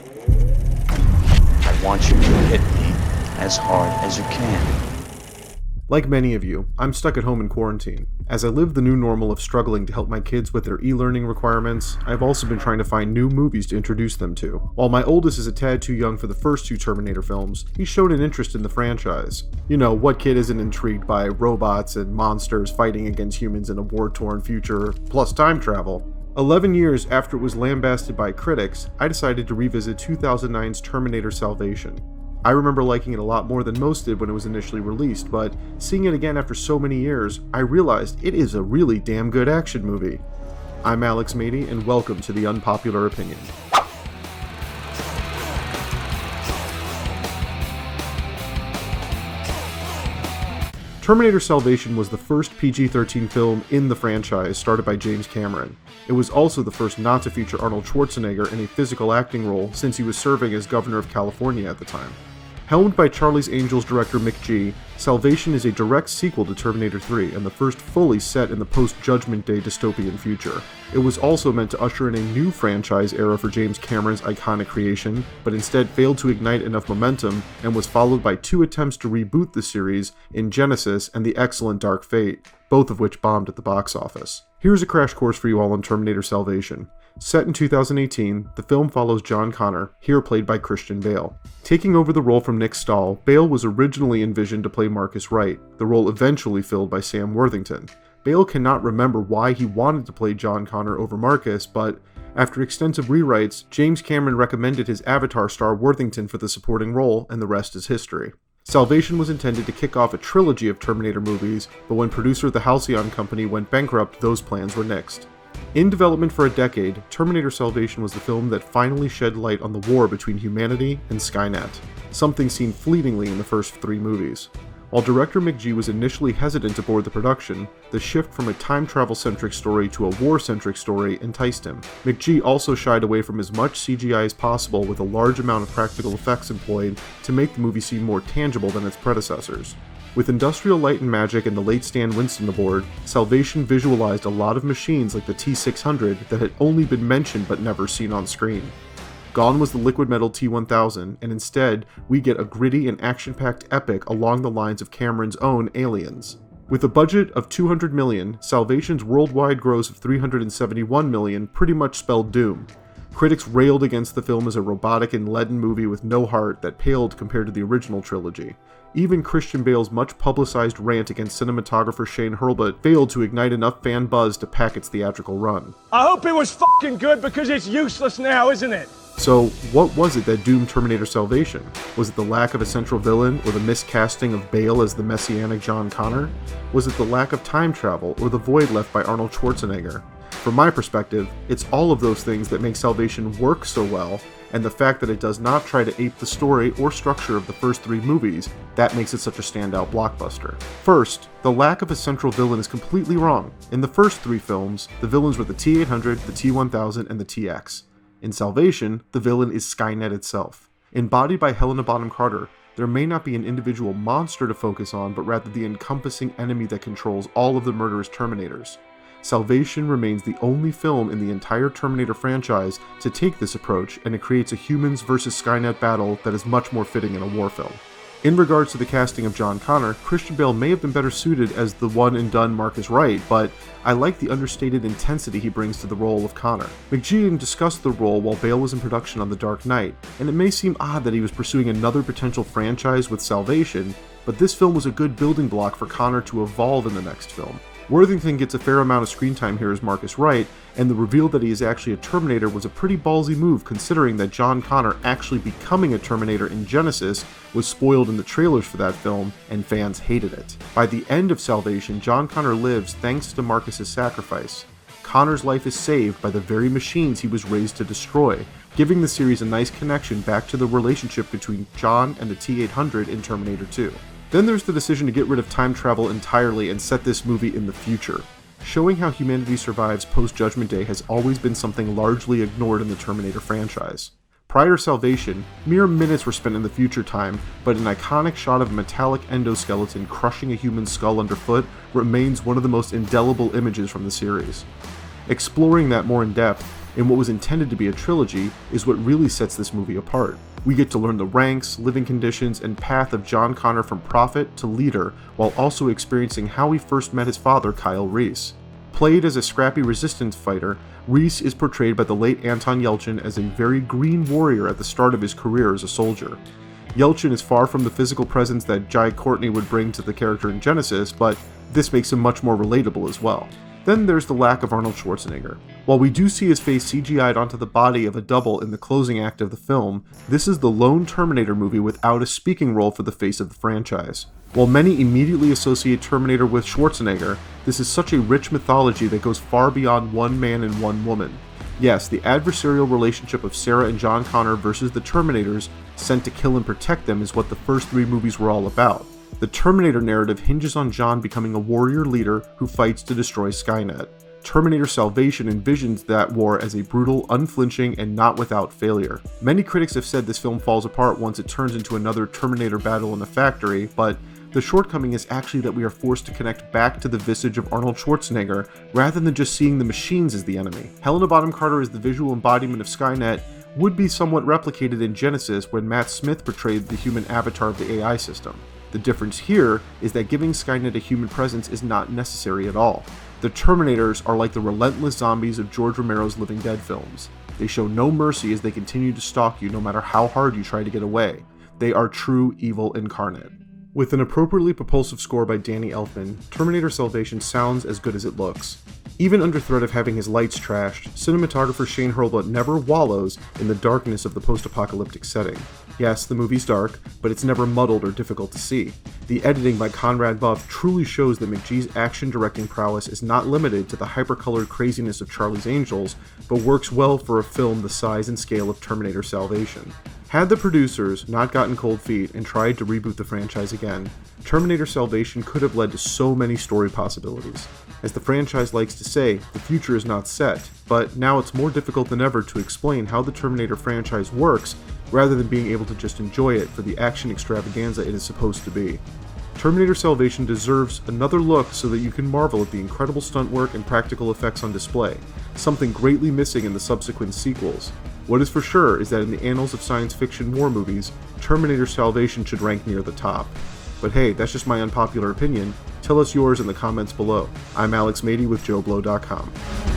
I want you to hit me as hard as you can. Like many of you, I'm stuck at home in quarantine. As I live the new normal of struggling to help my kids with their e-learning requirements, I've also been trying to find new movies to introduce them to. While my oldest is a tad too young for the first two Terminator films, he's shown an interest in the franchise. You know, what kid isn't intrigued by robots and monsters fighting against humans in a war-torn future, plus time travel? 11 years after it was lambasted by critics, I decided to revisit 2009's Terminator Salvation. I remember liking it a lot more than most did when it was initially released, but seeing it again after so many years, I realized it is a really damn good action movie. I'm Alex Maidy, and welcome to the Unpopular Opinion. Terminator Salvation was the first PG-13 film in the franchise started by James Cameron. It was also the first not to feature Arnold Schwarzenegger in a physical acting role since he was serving as governor of California at the time. Helmed by Charlie's Angels director McG, Salvation is a direct sequel to Terminator 3 and the first fully set in the post-Judgment Day dystopian future. It was also meant to usher in a new franchise era for James Cameron's iconic creation, but instead failed to ignite enough momentum and was followed by two attempts to reboot the series in Genesis and the excellent Dark Fate, both of which bombed at the box office. Here's a crash course for you all on Terminator Salvation. Set in 2018, the film follows John Connor, here played by Christian Bale. Taking over the role from Nick Stahl, Bale was originally envisioned to play Marcus Wright, the role eventually filled by Sam Worthington. Bale cannot remember why he wanted to play John Connor over Marcus, but after extensive rewrites, James Cameron recommended his Avatar star Worthington for the supporting role, and the rest is history. Salvation was intended to kick off a trilogy of Terminator movies, but when producer the Halcyon Company went bankrupt, those plans were nixed. In development for a decade, Terminator Salvation was the film that finally shed light on the war between humanity and Skynet, something seen fleetingly in the first three movies. While director McG was initially hesitant to board the production, the shift from a time travel-centric story to a war-centric story enticed him. McG also shied away from as much CGI as possible, with a large amount of practical effects employed to make the movie seem more tangible than its predecessors. With Industrial Light and Magic and the late Stan Winston aboard, Salvation visualized a lot of machines like the T-600 that had only been mentioned but never seen on screen. Gone was the liquid metal T-1000, and instead, we get a gritty and action-packed epic along the lines of Cameron's own Aliens. With a budget of $200 million, Salvation's worldwide gross of $371 million pretty much spelled doom. Critics railed against the film as a robotic and leaden movie with no heart that paled compared to the original trilogy. Even Christian Bale's much-publicized rant against cinematographer Shane Hurlbut failed to ignite enough fan buzz to pack its theatrical run. I hope it was f***ing good because it's useless now, isn't it? So, what was it that doomed Terminator Salvation? Was it the lack of a central villain, or the miscasting of Bale as the messianic John Connor? Was it the lack of time travel, or the void left by Arnold Schwarzenegger? From my perspective, it's all of those things that make Salvation work so well, and the fact that it does not try to ape the story or structure of the first three movies, that makes it such a standout blockbuster. First, the lack of a central villain is completely wrong. In the first three films, the villains were the T-800, the T-1000, and the T-X. In Salvation, the villain is Skynet itself. Embodied by Helena Bonham Carter, there may not be an individual monster to focus on, but rather the encompassing enemy that controls all of the murderous Terminators. Salvation remains the only film in the entire Terminator franchise to take this approach, and it creates a humans versus Skynet battle that is much more fitting in a war film. In regards to the casting of John Connor, Christian Bale may have been better suited as the one-and-done Marcus Wright, but I like the understated intensity he brings to the role of Connor. McG discussed the role while Bale was in production on The Dark Knight, and it may seem odd that he was pursuing another potential franchise with Salvation, but this film was a good building block for Connor to evolve in the next film. Worthington gets a fair amount of screen time here as Marcus Wright, and the reveal that he is actually a Terminator was a pretty ballsy move considering that John Connor actually becoming a Terminator in Genesis was spoiled in the trailers for that film, and fans hated it. By the end of Salvation, John Connor lives thanks to Marcus's sacrifice. Connor's life is saved by the very machines he was raised to destroy, giving the series a nice connection back to the relationship between John and the T-800 in Terminator 2. Then there's the decision to get rid of time travel entirely and set this movie in the future. Showing how humanity survives post-Judgment Day has always been something largely ignored in the Terminator franchise. Prior to Salvation, mere minutes were spent in the future time, but an iconic shot of a metallic endoskeleton crushing a human skull underfoot remains one of the most indelible images from the series. Exploring that more in depth, in what was intended to be a trilogy, is what really sets this movie apart. We get to learn the ranks, living conditions, and path of John Connor from prophet to leader, while also experiencing how he first met his father, Kyle Reese. Played as a scrappy resistance fighter, Reese is portrayed by the late Anton Yelchin as a very green warrior at the start of his career as a soldier. Yelchin is far from the physical presence that Jai Courtney would bring to the character in Genesis, but this makes him much more relatable as well. Then there's the lack of Arnold Schwarzenegger. While we do see his face CGI'd onto the body of a double in the closing act of the film, this is the lone Terminator movie without a speaking role for the face of the franchise. While many immediately associate Terminator with Schwarzenegger, this is such a rich mythology that goes far beyond one man and one woman. Yes, the adversarial relationship of Sarah and John Connor versus the Terminators sent to kill and protect them is what the first 3 movies were all about. The Terminator narrative hinges on John becoming a warrior leader who fights to destroy Skynet. Terminator Salvation envisions that war as a brutal, unflinching, and not without failure. Many critics have said this film falls apart once it turns into another Terminator battle in a factory, but the shortcoming is actually that we are forced to connect back to the visage of Arnold Schwarzenegger rather than just seeing the machines as the enemy. Helena Bonham Carter as the visual embodiment of Skynet would be somewhat replicated in Genesis when Matt Smith portrayed the human avatar of the AI system. The difference here is that giving Skynet a human presence is not necessary at all. The Terminators are like the relentless zombies of George Romero's Living Dead films. They show no mercy as they continue to stalk you no matter how hard you try to get away. They are true evil incarnate. With an appropriately propulsive score by Danny Elfman, Terminator Salvation sounds as good as it looks. Even under threat of having his lights trashed, cinematographer Shane Hurlbut never wallows in the darkness of the post-apocalyptic setting. Yes, the movie's dark, but it's never muddled or difficult to see. The editing by Conrad Buff truly shows that McGee's action directing prowess is not limited to the hyper-colored craziness of Charlie's Angels, but works well for a film the size and scale of Terminator Salvation. Had the producers not gotten cold feet and tried to reboot the franchise again, Terminator Salvation could have led to so many story possibilities. As the franchise likes to say, the future is not set, but now it's more difficult than ever to explain how the Terminator franchise works rather than being able to just enjoy it for the action extravaganza it is supposed to be. Terminator Salvation deserves another look so that you can marvel at the incredible stunt work and practical effects on display, something greatly missing in the subsequent sequels. What is for sure is that in the annals of science fiction war movies, Terminator Salvation should rank near the top. But hey, that's just my unpopular opinion. Tell us yours in the comments below. I'm Alex Maidy with JoBlo.com.